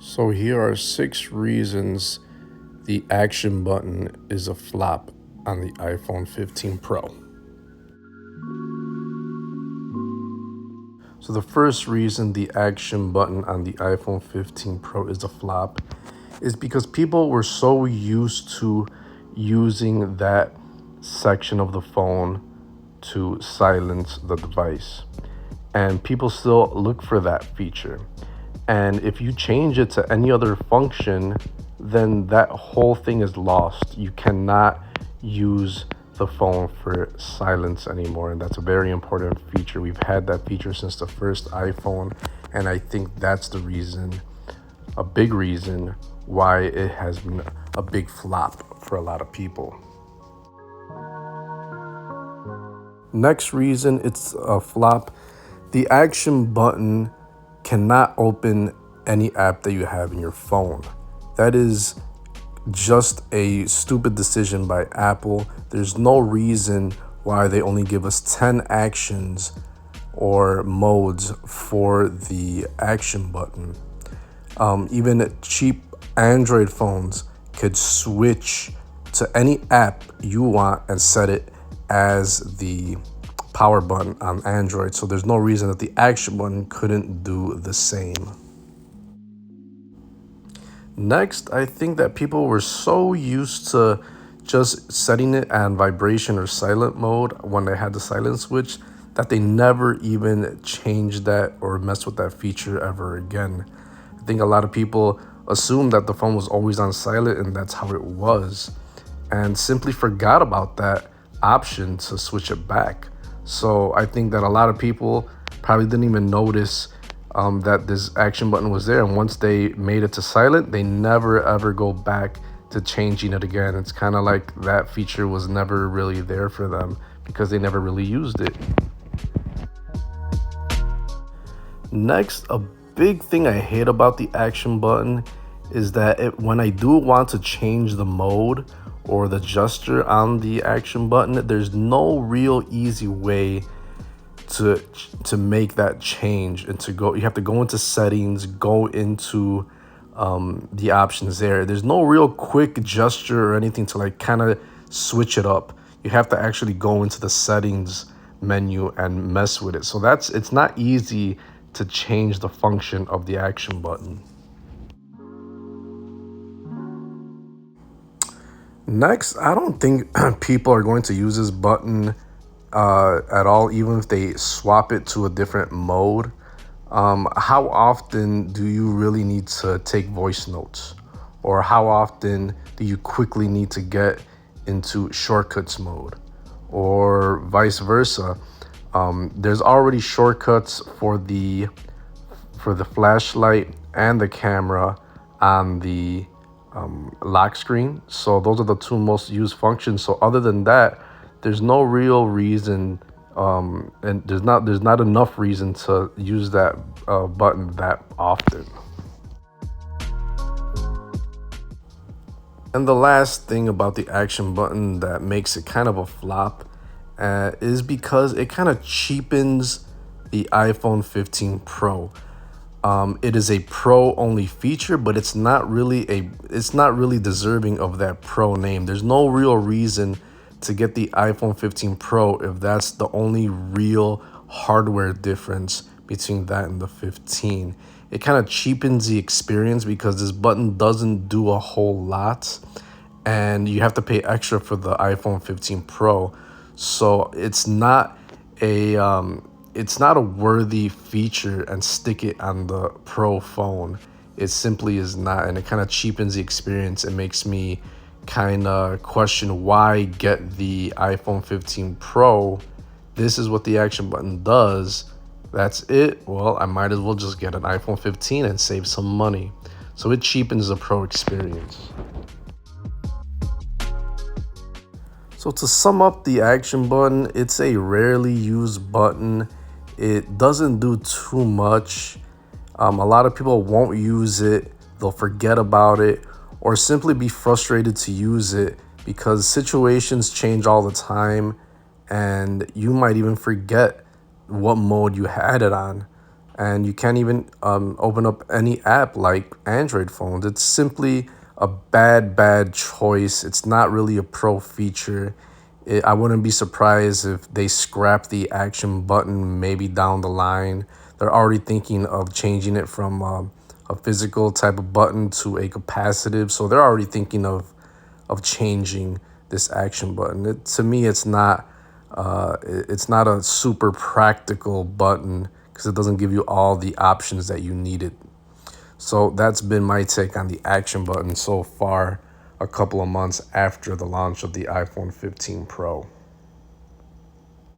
So here are 6 reasons the action button is a flop on the iPhone 15 Pro. So the first reason the action button on the iPhone 15 Pro is a flop is because people were so used to using that section of the phone to silence the device. And people still look for that feature. And if you change it to any other function, then that whole thing is lost. You cannot use the phone for silence anymore. And that's a very important feature. We've had that feature since the first iPhone. And I think that's the reason, a big reason, why it has been a big flop for a lot of people. Next reason it's a flop, the action button cannot open any app that you have in your phone. That is just a stupid decision by Apple. There's no reason why they only give us 10 actions or modes for the action button. Even cheap Android phones could switch to any app you want and set it as the power button on Android. So there's no reason that the action button couldn't do the same. Next, I think that people were so used to just setting it on vibration or silent mode when they had the silent switch that they never even changed that or messed with that feature ever again. I think a lot of people assumed that the phone was always on silent and that's how it was, and simply forgot about that option to switch it back. So I think that a lot of people probably didn't even notice that this action button was there. And once they made it to silent, they never ever go back to changing it again. It's kind of like that feature was never really there for them because they never really used it. Next, a big thing I hate about the action button is that when I do want to change the mode or the gesture on the action button, there's no real easy way to make that change and to go. You have to go into settings, go into the options there. There's no real quick gesture or anything to like kind of switch it up. You have to actually go into the settings menu and mess with it. So it's not easy to change the function of the action button. Next, I don't think people are going to use this button at all, even if they swap it to a different mode. How often do you really need to take voice notes? Or how often do you quickly need to get into shortcuts mode? Or vice versa. There's already shortcuts for the flashlight and the camera on the lock screen. So those are the two most used functions. So other than that, there's no real reason, and there's not enough reason to use that button that often. And the last thing about the action button that makes it kind of a flop is because it kind of cheapens the iPhone 15 Pro. It is a Pro only feature, but it's not really deserving of that Pro name. There's no real reason to get the iPhone 15 Pro if that's the only real hardware difference between that and the 15. It kind of cheapens the experience because this button doesn't do a whole lot and you have to pay extra for the iPhone 15 Pro. So it's not a worthy feature and stick it on the Pro phone. It simply is not, and it kind of cheapens the experience. It makes me kind of question why get the iPhone 15 Pro. This is what the action button does. That's it. Well, I might as well just get an iPhone 15 and save some money. So it cheapens the Pro experience. So to sum up the action button, it's a rarely used button. It doesn't do too much. A lot of people won't use it. They'll forget about it or simply be frustrated to use it because situations change all the time and you might even forget what mode you had it on. and you can't even open up any app like Android phones. It's simply a bad choice. It's not really a pro feature. I wouldn't be surprised if they scrap the action button maybe down the line. They're already thinking of changing it from a physical type of button to a capacitive. So they're already thinking of changing this action button. To me, it's not a super practical button because it doesn't give you all the options that you needed. So that's been my take on the action button so far, a couple of months after the launch of the iPhone 15 Pro.